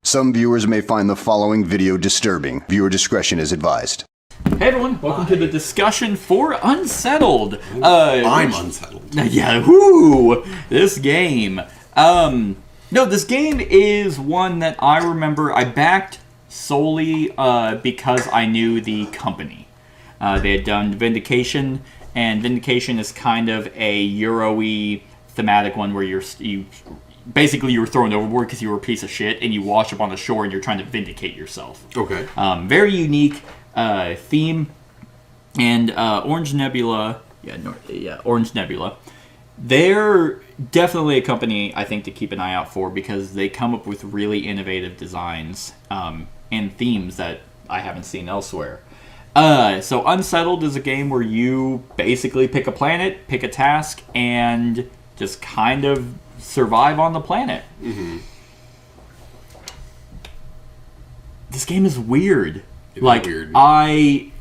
Some viewers may find the following video disturbing. Viewer discretion is advised. Hey everyone, welcome to the discussion for Unsettled. I'm unsettled. Yeah, whoo! This game. No, this game is one that I remember I backed solely because I knew the company. They had done Vindication, and Vindication is kind of a Euro-y thematic one where you were thrown overboard because you were a piece of shit, and you wash up on the shore and you're trying to vindicate yourself. Okay. Very unique theme, and Orange Nebula. Orange Nebula. They're definitely a company I think to keep an eye out for because they come up with really innovative designs and themes that I haven't seen elsewhere. So Unsettled is a game where you basically pick a planet, pick a task, and just kind of survive on the planet. Mm-hmm. This game is weird. Weird. I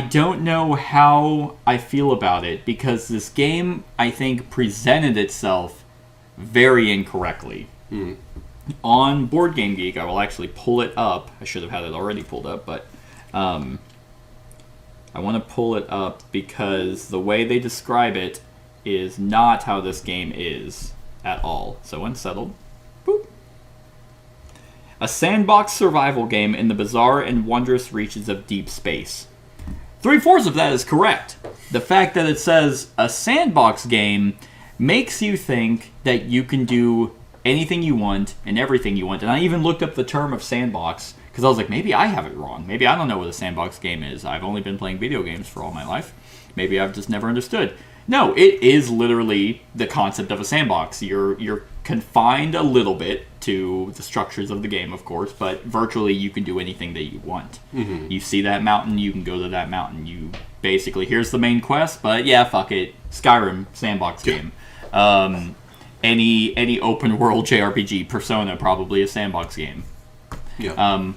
don't know how I feel about it because this game, I think, presented itself very incorrectly. Mm. On Board Game Geek, I will actually pull it up. I should have had it already pulled up, but I want to pull it up because the way they describe it is not how this game is at all. So Unsettled. Boop. A sandbox survival game in the bizarre and wondrous reaches of deep space. 3/4 of that is correct. The fact that it says a sandbox game makes you think that you can do anything you want and everything you want. And I even looked up the term of sandbox because I was like, maybe I have it wrong. Maybe I don't know what a sandbox game is. I've only been playing video games for all my life. Maybe I've just never understood. No, it is literally the concept of a sandbox. You're confined a little bit to the structures of the game, of course, but virtually you can do anything that you want. Mm-hmm. You see that mountain, you can go to that mountain. You basically, here's the main quest, but yeah, fuck it. Skyrim, sandbox game. Any open world JRPG, Persona, probably a sandbox game. Yeah.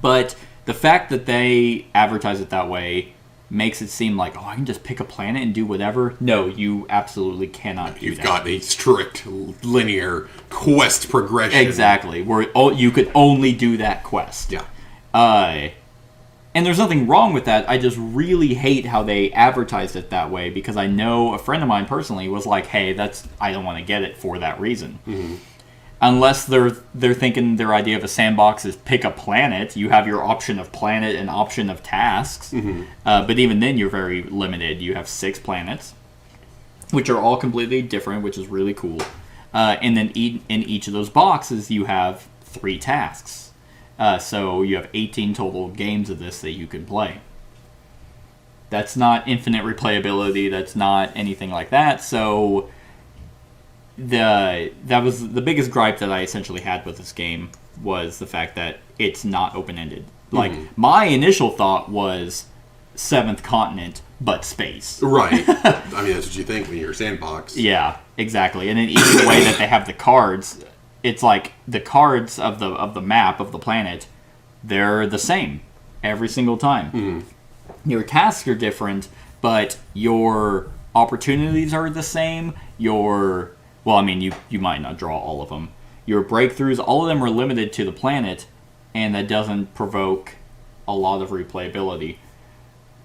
But the fact that they advertise it that way makes it seem like, I can just pick a planet and do whatever. No, you absolutely cannot do that. You've got a strict, linear quest progression. Exactly, where you could only do that quest. Yeah. And there's nothing wrong with that. I just really hate how they advertised it that way because I know a friend of mine personally was like, hey, I don't want to get it for that reason. Mm-hmm. Unless they're thinking their idea of a sandbox is pick a planet. You have your option of planet and option of tasks. Mm-hmm. But even then, you're very limited. You have 6 planets, which are all completely different, which is really cool. And then in each of those boxes, you have 3 tasks. So you have 18 total games of this that you can play. That's not infinite replayability. That's not anything like that. So that was the biggest gripe that I essentially had with this game was the fact that it's not open-ended. Like, my initial thought was 7th continent, but space. Right. I mean, that's what you think when you're a sandbox. Yeah, exactly. And then even the way that they have the cards, it's like the cards of the map of the planet, they're the same every single time. Mm-hmm. Your tasks are different, but your opportunities are the same. Well, I mean, you might not draw all of them. Your breakthroughs, all of them are limited to the planet, and that doesn't provoke a lot of replayability.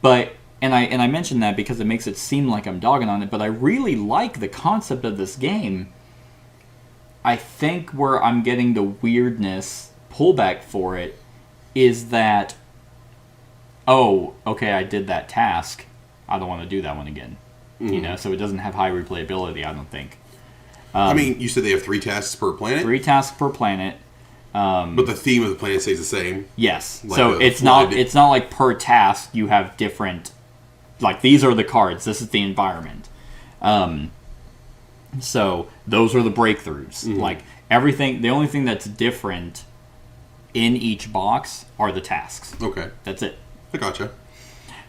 But and I mention that because it makes it seem like I'm dogging on it, but I really like the concept of this game. I think where I'm getting the weirdness pullback for it is that, okay, I did that task. I don't want to do that one again. Mm-hmm. So it doesn't have high replayability, I don't think. I mean, you said they have 3 tasks per planet? 3 tasks per planet. But the theme of the planet stays the same? Yes. Like so it's not like per task you have different... Like, these are the cards. This is the environment. So those are the breakthroughs. Mm-hmm. Like, everything... The only thing that's different in each box are the tasks. Okay. That's it. I gotcha.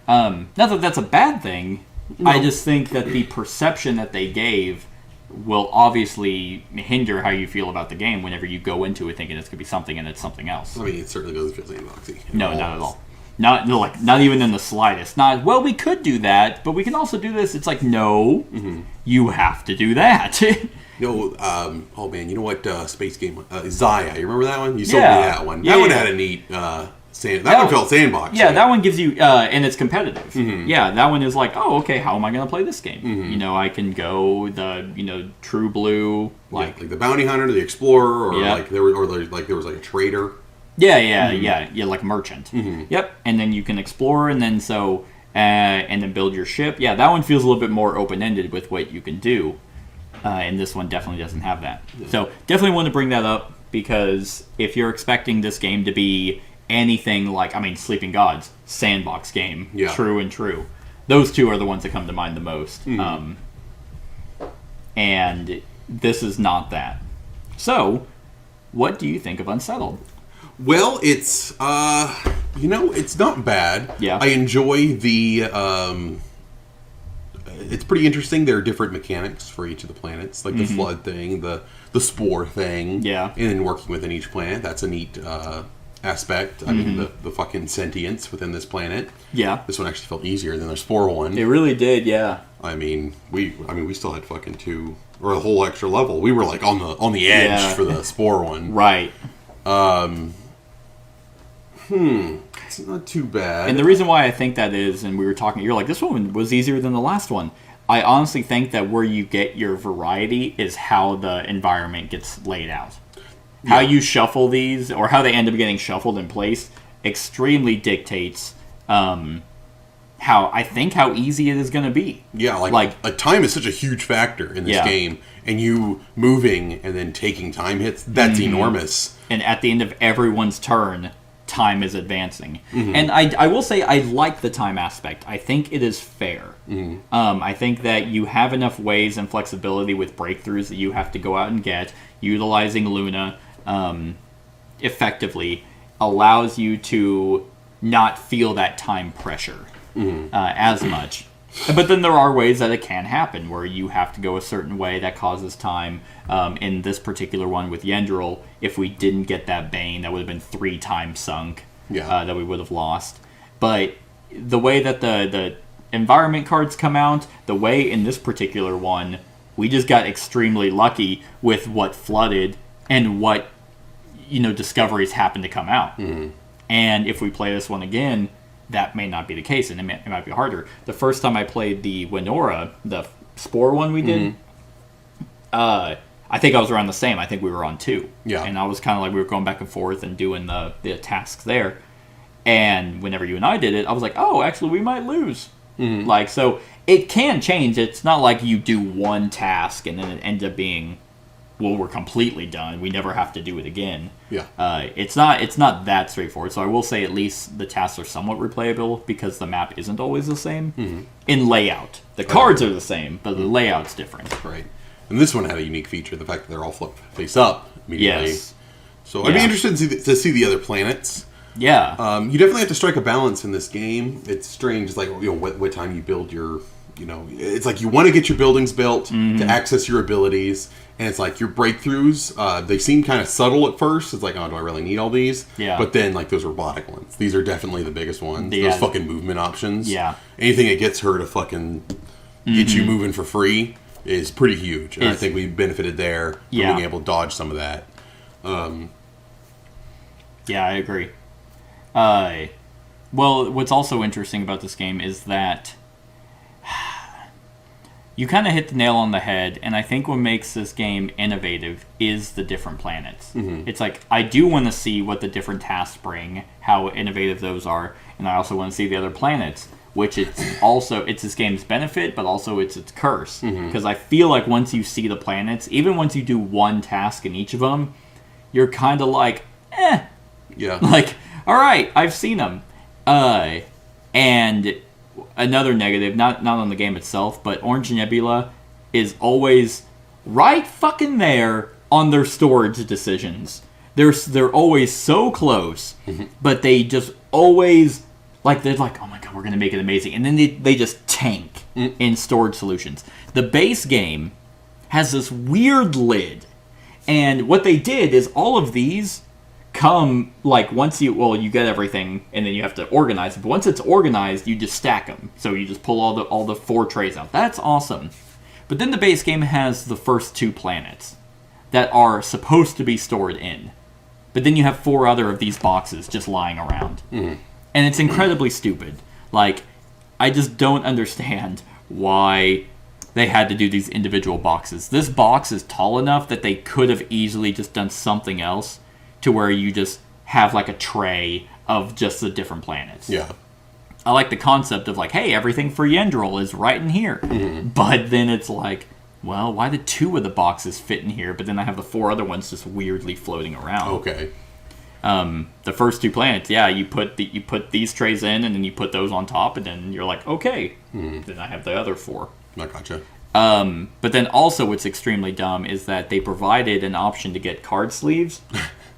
Not that that's a bad thing. No. I just think that the perception that they gave will obviously hinder how you feel about the game whenever you go into it thinking it's going to be something and it's something else. I mean, it certainly doesn't feel sandboxy. No, not at all. Not even in the slightest. Not, well, we could do that, but we can also do this. It's like, no, you have to do that. Oh man, you know what space game? Zaya. You remember that one? You sold Yeah. me that one. Yeah, That one yeah. had a neat that one felt sandbox. Yeah, right? that one gives you, and it's competitive. Yeah, that one is like, oh, okay, how am I going to play this game? You know, I can go the, True Blue, like the bounty hunter, the explorer, or Yeah. like there was like a trader. Yeah, like merchant. Yep, and then you can explore, and then and then build your ship. Yeah, that one feels a little bit more open-ended with what you can do, and this one definitely doesn't have that. So definitely want to bring that up, because if you're expecting this game to be anything like, Sleeping Gods, sandbox game, true and true, those two are the ones that come to mind the most. And this is not that. So, what do you think of Unsettled? Well, it's it's not bad. Yeah. I enjoy the it's pretty interesting. There are different mechanics for each of the planets, like the flood thing, the spore thing. Yeah. And then working within each planet. That's a neat aspect. I mean, the fucking sentience within this planet. Yeah. This one actually felt easier than the spore one. It really did, yeah. We still had fucking 2 or a whole extra level. We were like on the edge for the spore one. Right. It's not too bad. And the reason why I think that is, and we were talking, you're like, this one was easier than the last one. I honestly think that where you get your variety is how the environment gets laid out. How you shuffle these, or how they end up getting shuffled in place, extremely dictates how easy it is going to be. Yeah, like time is such a huge factor in this game, and you moving and then taking time hits, that's enormous. And at the end of everyone's turn, time is advancing. And I will say I like the time aspect. I think it is fair. I think that you have enough ways and flexibility with breakthroughs that you have to go out and get. Utilizing Luna effectively allows you to not feel that time pressure as much. But then there are ways that it can happen where you have to go a certain way that causes time. In this particular one with Yendril, if we didn't get that Bane, that would have been 3 times sunk that we would have lost. But the way that the environment cards come out, the way in this particular one, we just got extremely lucky with what flooded and what discoveries happened to come out. And if we play this one again, that may not be the case, and it might be harder. The first time I played the Winora, the Spore one we did, I think I was around the same. I think we were on 2. Yeah. And I was kind of like, we were going back and forth and doing the tasks there. And whenever you and I did it, I was like, oh, actually, we might lose. Like, so it can change. It's not like you do one task and then it ends up being, well, we're completely done. We never have to do it again. Yeah. It's not that straightforward. So I will say at least the tasks are somewhat replayable because the map isn't always the same in layout. The cards are the same, but the layout's different. Right. And this one had a unique feature, the fact that they're all flipped face up immediately. Yes. So I'd be interested to see the other planets. Yeah. You definitely have to strike a balance in this game. It's strange. It's like, what time you build your, it's like you want to get your buildings built to access your abilities. And it's like your breakthroughs, they seem kind of subtle at first. It's like, oh, do I really need all these? Yeah. But then, like, those robotic ones. These are definitely the biggest ones. Yeah. Those fucking movement options. Yeah. Anything that gets her to fucking get you moving for free is pretty huge. And I think we benefited there from being able to dodge some of that. Yeah, I agree. Well, what's also interesting about this game is that you kind of hit the nail on the head, and I think what makes this game innovative is the different planets. It's like, I do want to see what the different tasks bring, how innovative those are, and I also want to see the other planets, which it's this game's benefit, but also it's its curse. Because I feel like once you see the planets, even once you do one task in each of them, you're kind of like, eh. Yeah. Like, all right, I've seen them. And another negative, not on the game itself, but Orange Nebula is always right fucking there on their storage decisions. They're always so close, but they just always, like, they're like, oh my god, we're going to make it amazing. And then they just tank in storage solutions. The base game has this weird lid. And what they did is all of these come, like, once you get everything, and then you have to organize it. But once it's organized, you just stack them. So you just pull all the 4 trays out. That's awesome. But then the base game has the first 2 planets that are supposed to be stored in. But then you have 4 other of these boxes just lying around. And it's incredibly stupid. Like, I just don't understand why they had to do these individual boxes. This box is tall enough that they could have easily just done something else to where you just have like a tray of just the different planets. Yeah. I like the concept of like, hey, everything for Yendril is right in here. But then it's like, well, why did 2 of the boxes fit in here, but then I have the 4 other ones just weirdly floating around? Okay. The first 2 planets, yeah, you put these trays in, and then you put those on top, and then you're like, okay. Then I have the other 4. I gotcha. But then also what's extremely dumb is that they provided an option to get card sleeves.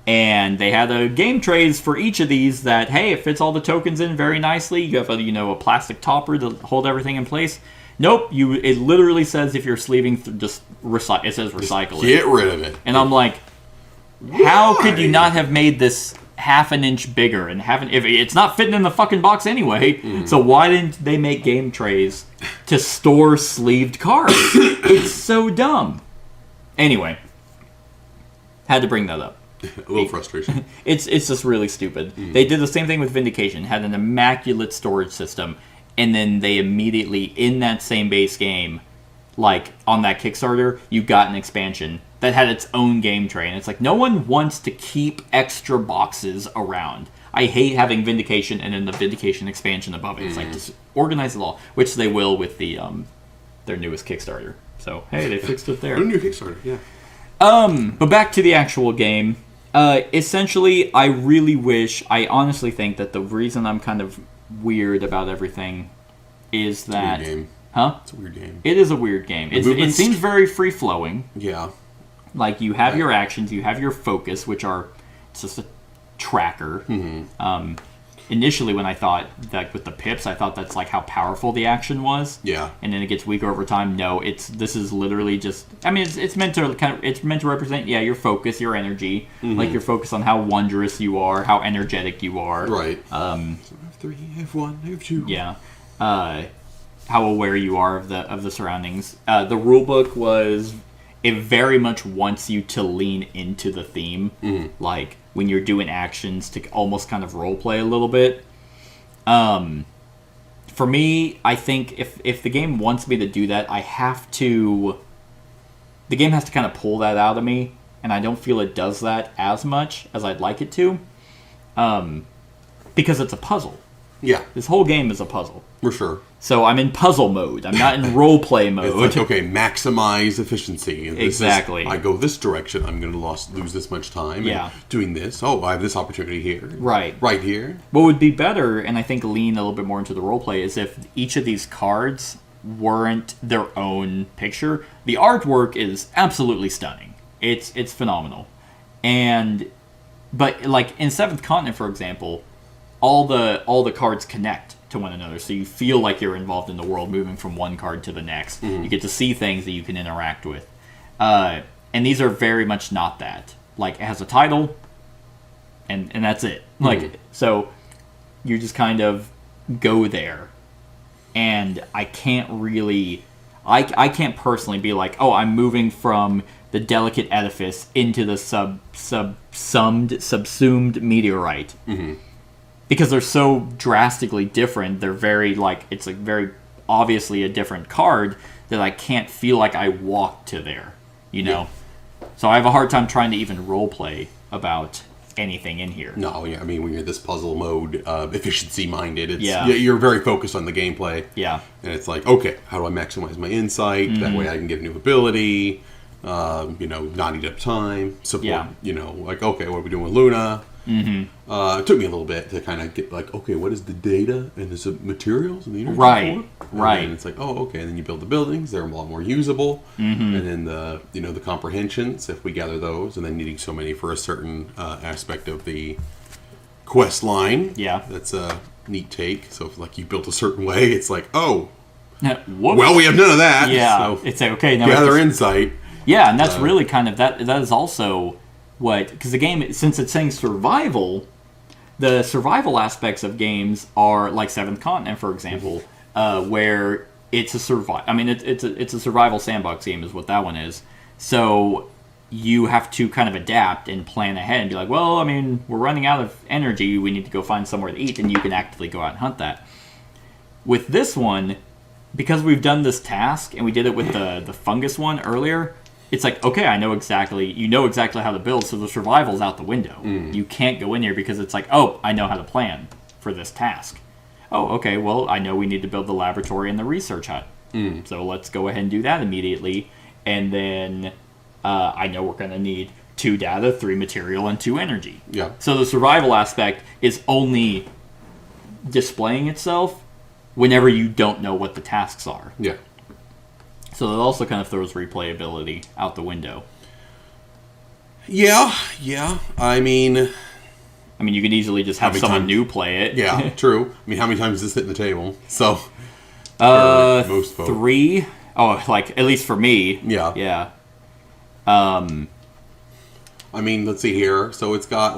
And they had a game trays for each of these that, hey, it fits all the tokens in very nicely. You have a plastic topper to hold everything in place. Nope, it literally says if you're sleeving, it says recycle it. Get rid of it. And I'm like, how could you not have made this half an inch bigger and if it's not fitting in the fucking box anyway? So why didn't they make game trays to store sleeved cards? It's so dumb. Anyway, had to bring that up. A little frustration. It's just really stupid. They did the same thing with Vindication. Had an immaculate storage system, and then they immediately, in that same base game, like on that Kickstarter, you got an expansion that had its own game tray. And it's like, no one wants to keep extra boxes around. I hate having Vindication and then the Vindication expansion above it. It's like, just organize it all. Which they will with the their newest Kickstarter. So, hey, they fixed it there. A new Kickstarter, yeah. But back to the actual game. Essentially, I honestly think that the reason I'm kind of weird about everything is that... It's a weird game. Huh? It's a weird game. It is a weird game. It seems very free-flowing. Yeah. Like, you have your actions, you have your focus, which are just a tracker. Initially, when I thought, like, with the pips, I thought that's, like, how powerful the action was. Yeah. And then it gets weaker over time. No, this is literally just... I mean, it's meant to represent, your focus, your energy. Like, your focus on how wondrous you are, how energetic you are. Right. So I have 3, I have 1, I have 2. Yeah. How aware you are of the surroundings. The rulebook was... It very much wants you to lean into the theme. Like, when you're doing actions to almost kind of role play a little bit. For me, I think if the game wants me to do that, the game has to kind of pull that out of me, and I don't feel it does that as much as I'd like it to, because it's a puzzle. Yeah. This whole game is a puzzle. For sure. So I'm in puzzle mode. I'm not in role play mode. It's like, okay, maximize efficiency. Exactly. I go this direction, I'm going to lose this much time. Yeah. Doing this. Oh, I have this opportunity here. Right. Right here. What would be better, and I think lean a little bit more into the role play, is if each of these cards weren't their own picture. The artwork is absolutely stunning. It's phenomenal. But like in Seventh Continent, for example, all the cards connect to one another, so you feel like you're involved in the world, moving from one card to the next. You get to see things that you can interact with. And these are very much not that. Like, it has a title, and that's it. Like, so you just kind of go there. And I can't really... I can't personally be like, oh, I'm moving from the delicate edifice into the subsumed meteorite. Because they're so drastically different, they're very, like, it's like very obviously a different card that I can't feel like I walked to there, you know? Yeah. So I have a hard time trying to even roleplay about anything in here. No, yeah, I mean, when you're this puzzle mode, efficiency-minded, you're very focused on the gameplay. Yeah. And it's like, okay, how do I maximize my insight? That way I can get a new ability, not eat up time, support, like, okay, what are we doing with Luna? It took me a little bit to kind of get like, okay, what is the data and the materials and the energy right. And it's like, oh, okay, and then you build the buildings; they're a lot more usable. And then the comprehensions, if we gather those, and then needing so many for a certain aspect of the quest line. Yeah, that's a neat take. So if like you built a certain way, it's like, oh, whoops. Well, we have none of that. Yeah, so it's like, okay, now gather insight. Yeah, and that's really kind of that is also. Because the game, since it's saying survival, the survival aspects of games are like Seventh Continent, for example, where it's a survival. I mean, it's a survival sandbox game, is what that one is. So you have to kind of adapt and plan ahead and be like, well, I mean, we're running out of energy. We need to go find somewhere to eat, and you can actively go out and hunt that. With this one, because we've done this task and we did it with the fungus one earlier, it's like, okay, you know exactly how to build, so the survival's out the window. You can't go in here because it's like, oh, I know how to plan for this task. Oh, okay, well, I know we need to build the laboratory and the research hut. So let's go ahead and do that immediately. And then I know we're going to need 2 data, 3 material, and 2 energy. Yeah. So the survival aspect is only displaying itself whenever you don't know what the tasks are. Yeah. So that also kind of throws replayability out the window. Yeah. I mean, you could easily just have someone new play it. Yeah, true. I mean, how many times does this hit the table? So, most folks. 3. Oh, like, at least for me. Yeah. Yeah. I mean, let's see here. So it's got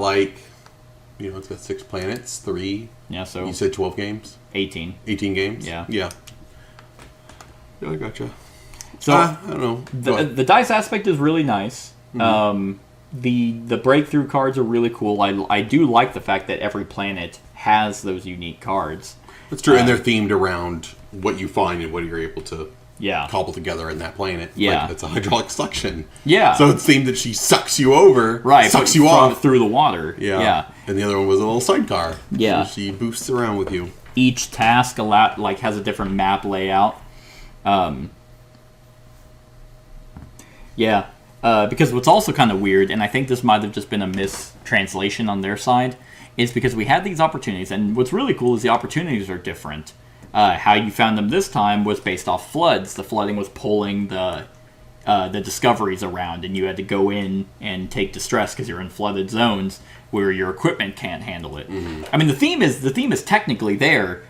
it's got 6 planets, 3. Yeah, so you said 12 games? 18. 18 games? Yeah. Yeah, I gotcha. So, I don't know. The dice aspect is really nice. Mm-hmm. The breakthrough cards are really cool. I do like the fact that every planet has those unique cards. That's true, and they're themed around what you find and what you're able to Yeah. cobble together in that planet. Yeah. Like, it's a hydraulic suction. Yeah. So it's themed that she sucks you over. Right. Sucks you off. Through the water. Yeah. Yeah. And the other one was a little sidecar. Yeah. So she boosts around with you. Each task has a different map layout. Yeah. Because what's also kind of weird, and I think this might have just been a mistranslation on their side, is because we had these opportunities, and what's really cool is the opportunities are different. How you found them this time was based off floods. The flooding was pulling the discoveries around, and you had to go in and take distress because you're in flooded zones where your equipment can't handle it. Mm-hmm. I mean, the theme is technically there.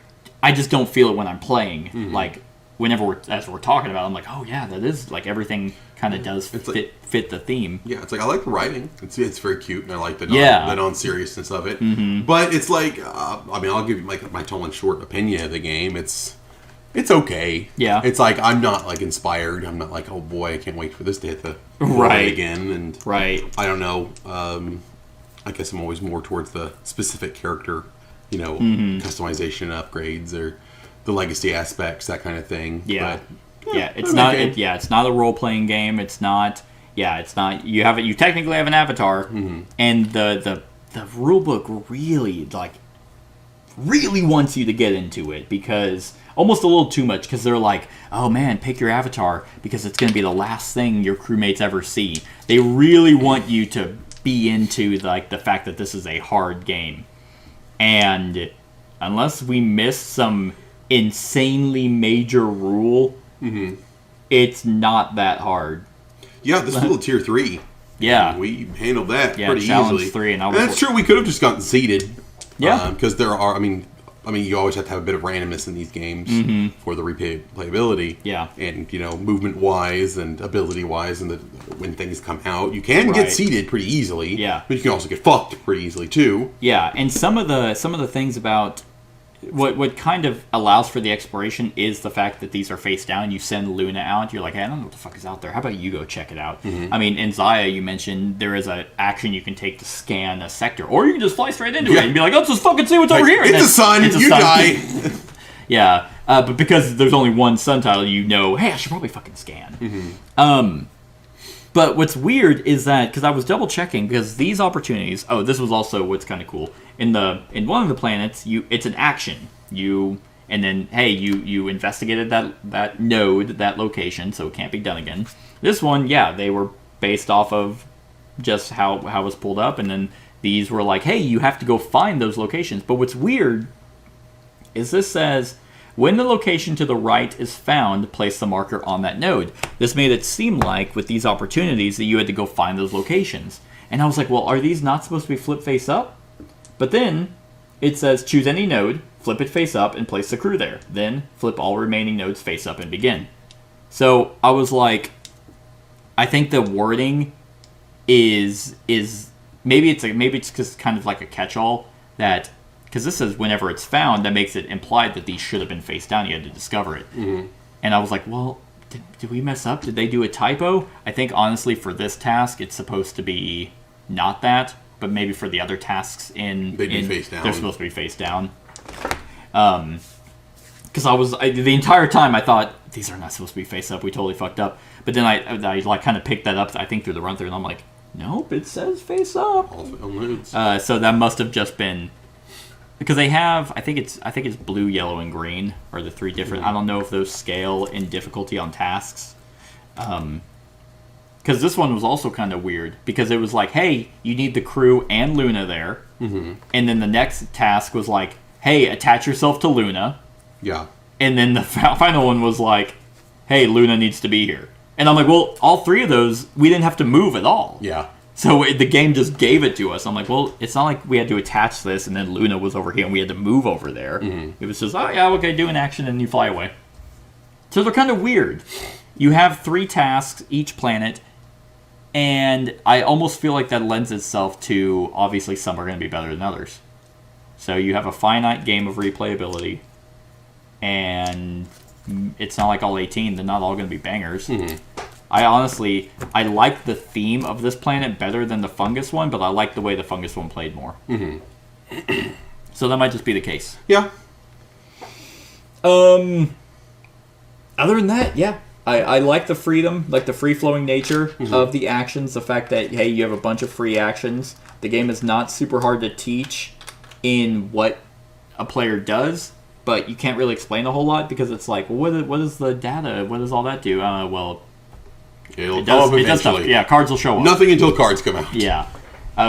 I just don't feel it when I'm playing. Mm-hmm. Like whenever we're talking about it, I'm like, oh yeah, that is like everything kind of does fit the theme. Yeah, it's like I like the writing. It's very cute, and I like the non-seriousness of it. Mm-hmm. But it's like, I'll give you my tall and short opinion of the game. It's okay. Yeah. It's like I'm not like inspired. I'm not like, oh boy, I can't wait for this to hit the right again. And right. I don't know. I guess I'm always more towards the specific character, customization upgrades or the legacy aspects, that kind of thing. Yeah. But, it's not. It's not a role playing game. It's not. Yeah, it's not. You technically have an avatar, and the rule book really wants you to get into it because almost a little too much because they're like, oh man, pick your avatar because it's going to be the last thing your crewmates ever see. They really want you to be into the fact that this is a hard game, and unless we miss some insanely major rule, it's not that hard. Yeah, this was a tier 3. Yeah, and we handled that pretty challenge easily. 3, and that's true. We could have just gotten seeded. Yeah, because there are. I mean, you always have to have a bit of randomness in these games for the replayability. Yeah, and movement wise and ability wise, and when things come out, you can get seeded pretty easily. Yeah, but you can also get fucked pretty easily too. Yeah, and some of the things about what kind of allows for the exploration is the fact that these are face down. You send Luna out. You're like, hey, I don't know what the fuck is out there. How about you go check it out? I mean, in Zaya, you mentioned there is an action you can take to scan a sector, or you can just fly straight into it and be like, let's just fucking see what's over here. It's a sun. You die. Yeah, but because there's only one sun tile, hey, I should probably fucking scan. But what's weird is that, because I was double checking, because these opportunities, this was also what's kind of cool. In one of the planets, it's an action. You investigated that node, that location, so it can't be done again. This one, they were based off of just how it was pulled up, and then these were like, hey, you have to go find those locations. But what's weird is this says, when the location to the right is found, place the marker on that node. This made it seem like, with these opportunities, that you had to go find those locations. And I was like, well, are these not supposed to be flip face up? But then it says, choose any node, flip it face up, and place the crew there. Then flip all remaining nodes face up and begin. So I was like, I think the wording is maybe it's just kind of like a catch-all that. Because this says whenever it's found, that makes it implied that these should have been face down. You had to discover it. And I was like, well, did we mess up? Did they do a typo? I think, honestly, for this task, it's supposed to be not that. But maybe for the other tasks They'd be face down. They're supposed to be face down. Because the entire time I thought, these are not supposed to be face up. We totally fucked up. But then I like kind of picked that up, I think, through the run through, and I'm like, nope, it says face up. So that must have just been because they have. I think it's blue, yellow, and green are the three different. I don't know if those scale in difficulty on tasks. Because this one was also kind of weird because it was like, hey, you need the crew and Luna there, and then the next task was like, hey, attach yourself to Luna. Yeah. And then the final one was like, hey, Luna needs to be here. And I'm like, well, all three of those, we didn't have to move at all. Yeah. So the game just gave it to us. I'm like, well, it's not like we had to attach this and then Luna was over here and we had to move over there. It was just, oh, yeah, okay, do an action and you fly away. So they're kind of weird. You have 3 tasks, each planet, and I almost feel like that lends itself to, obviously, some are going to be better than others. So you have a finite game of replayability, and it's not like all 18. They're not all going to be bangers. I like the theme of this planet better than the fungus one, but I like the way the fungus one played more. So that might just be the case. Yeah. Other than that, yeah. I like the freedom, like the free-flowing nature of the actions. The fact that, hey, you have a bunch of free actions. The game is not super hard to teach in what a player does, but you can't really explain a whole lot because it's like, well, what is the data? What does all that do? Well, It'll it come up does stuff. eventually. Yeah, cards will show up. Nothing until cards come out. Yeah,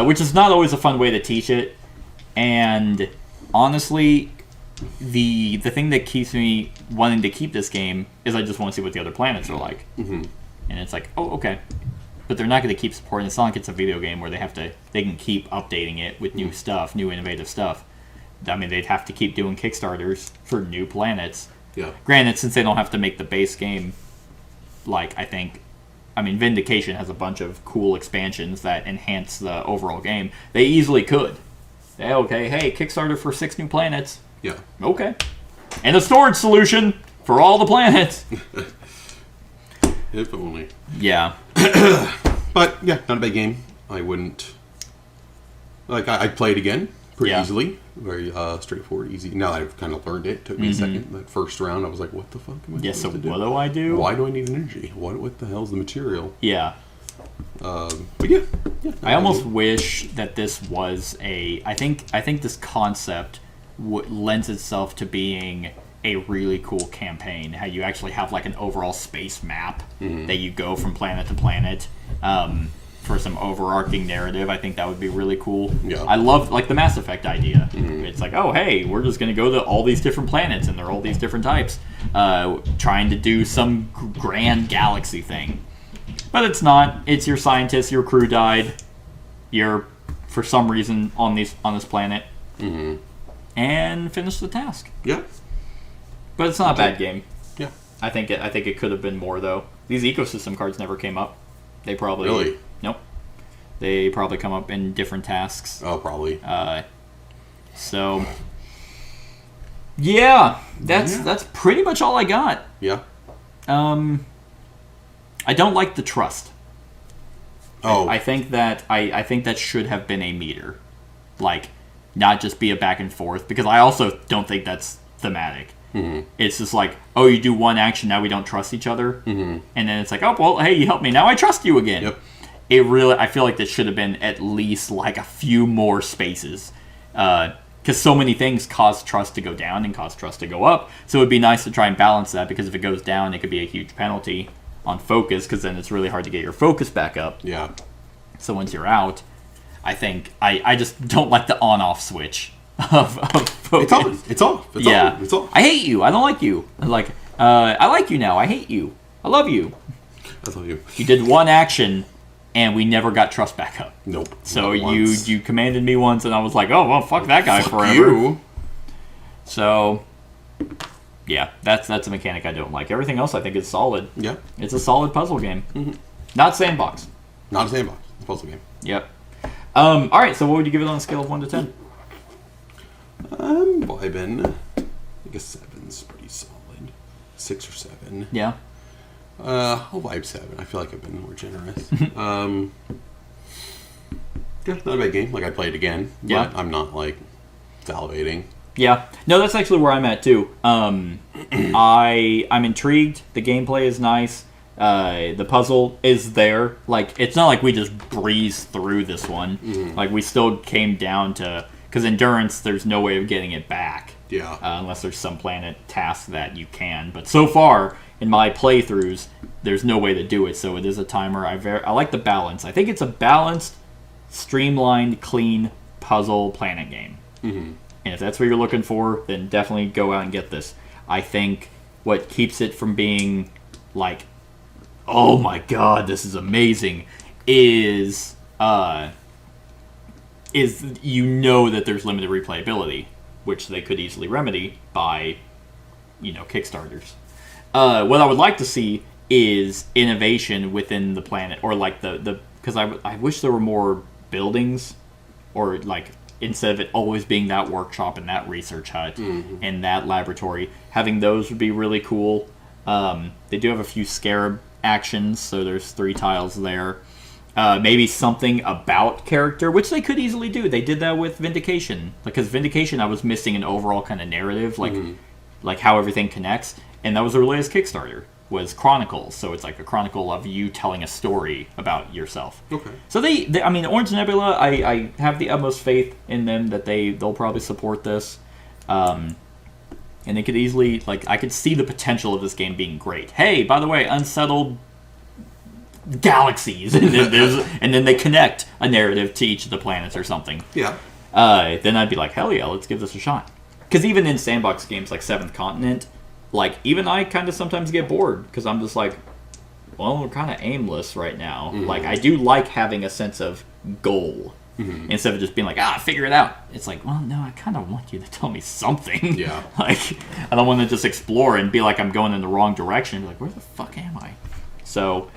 which is not always a fun way to teach it. And honestly, the thing that keeps me wanting to keep this game is I just want to see what the other planets are like. And it's like, oh, okay. But they're not going to keep supporting. It's not like it's a video game where they can keep updating it with new stuff, new innovative stuff. I mean, they'd have to keep doing Kickstarters for new planets. Yeah. Granted, since they don't have to make the base game, like, I mean, Vindication has a bunch of cool expansions that enhance the overall game. They easily could. Okay, hey, Kickstarter for 6 new planets. Yeah. Okay. And a storage solution for all the planets. If only. Yeah. But, yeah, not a bad game. I wouldn't... Like, I'd play it again pretty easily. Very straightforward, easy. Now that I've kind of learned it. Took me a second. That first round, I was like, what the fuck am I supposed to do? What do I do? Why do I need energy? What the hell's the material? Yeah. But yeah. I almost wish that this was a... I think this concept lends itself to being a really cool campaign. How you actually have like an overall space map that you go from planet to planet for some overarching narrative. I think that would be really cool. Yeah. I love like the Mass Effect idea. It's like, oh hey, we're just gonna go to all these different planets and they're all these different types, trying to do some grand galaxy thing. But it's not. It's your scientists, your crew died. You're for some reason on this planet. And finish the task. Yeah. But it's not a bad game. Yeah. I think it could have been more though. These ecosystem cards never came up. They probably Really? Nope. They probably come up in different tasks. Oh, probably. So yeah, that's pretty much all I got. Yeah. I don't like the trust. Oh. I think that should have been a meter. Like, not just be a back and forth, because I also don't think that's thematic. It's just like, oh, you do one action, now we don't trust each other. And then it's like, oh, well, hey, you helped me, now I trust you again. Yep. I feel like this should have been at least like a few more spaces. Because so many things cause trust to go down and cause trust to go up. So it would be nice to try and balance that, because if it goes down, it could be a huge penalty on focus, because then it's really hard to get your focus back up. Yeah. So once you're out, I think I just don't like the on-off switch of focus. It's off. It's off. I hate you. I don't like you. Like, I like you now. I hate you. I love you. I love you. You did one action, and we never got trust back up. Nope. So you commanded me once, and I was like, oh, well, fuck that guy forever. You. So, yeah, that's a mechanic I don't like. Everything else I think is solid. Yeah. It's a solid puzzle game. Not sandbox. Not a sandbox. It's a puzzle game. Yep. All right, so what would you give it on a scale of 1 to 10? I'm vibing. I guess 7's pretty solid. 6 or 7. Yeah. I'll vibe 7. I feel like I've been more generous. Yeah, not a bad game. Like, I'd play it again. Yeah. But I'm not, like, salivating. Yeah. No, that's actually where I'm at, too. I'm intrigued. The gameplay is nice. The puzzle is there. Like, it's not like we just breezed through this one. Like, we still came down to... Because endurance, there's no way of getting it back. Yeah. Unless there's some planet task that you can. But so far, in my playthroughs, there's no way to do it. So it is a timer. I like the balance. I think it's a balanced, streamlined, clean puzzle planet game. And if that's what you're looking for, then definitely go out and get this. I think what keeps it from being like, oh my god, this is amazing, is you know that there's limited replayability, which they could easily remedy by, Kickstarters. What I would like to see is innovation within the planet, or like because I wish there were more buildings, or like instead of it always being that workshop and that research hut and that laboratory, having those would be really cool. They do have a few scarab actions, so there's 3 tiles there. Maybe something about character, which they could easily do. They did that with Vindication. Because Vindication, I was missing an overall kind of narrative, like how everything connects. And that was the latest Kickstarter, was Chronicles. So it's like a chronicle of you telling a story about yourself. Okay. So I mean, Orange Nebula, I have the utmost faith in them that they'll probably support this. And they could easily, I could see the potential of this game being great. Hey, by the way, Unsettled galaxies, and then they connect a narrative to each of the planets or something. Yeah. Then I'd be like, hell yeah, let's give this a shot. Because even in sandbox games like Seventh Continent, even I kind of sometimes get bored, because I'm just like, well, we're kind of aimless right now. I do like having a sense of goal, instead of just being like, figure it out. It's like, well, no, I kind of want you to tell me something. Yeah. I don't want to just explore and be like I'm going in the wrong direction. Be like, where the fuck am I? So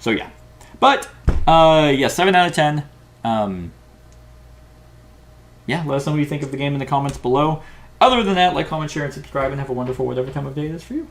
yeah. But, 7 out of 10. Let us know what you think of the game in the comments below. Other than that, like, comment, share, and subscribe, and have a wonderful whatever time of day it is for you.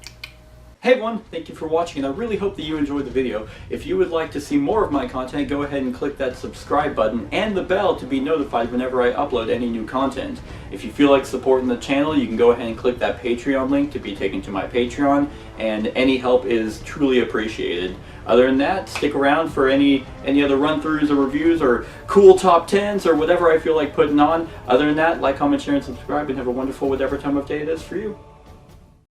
Hey everyone, thank you for watching, and I really hope that you enjoyed the video. If you would like to see more of my content, go ahead and click that subscribe button and the bell to be notified whenever I upload any new content. If you feel like supporting the channel, you can go ahead and click that Patreon link to be taken to my Patreon, and any help is truly appreciated. Other than that, stick around for any other run-throughs or reviews or cool top 10s or whatever I feel like putting on. Other than that, like, comment, share, and subscribe, and have a wonderful whatever time of day it is for you.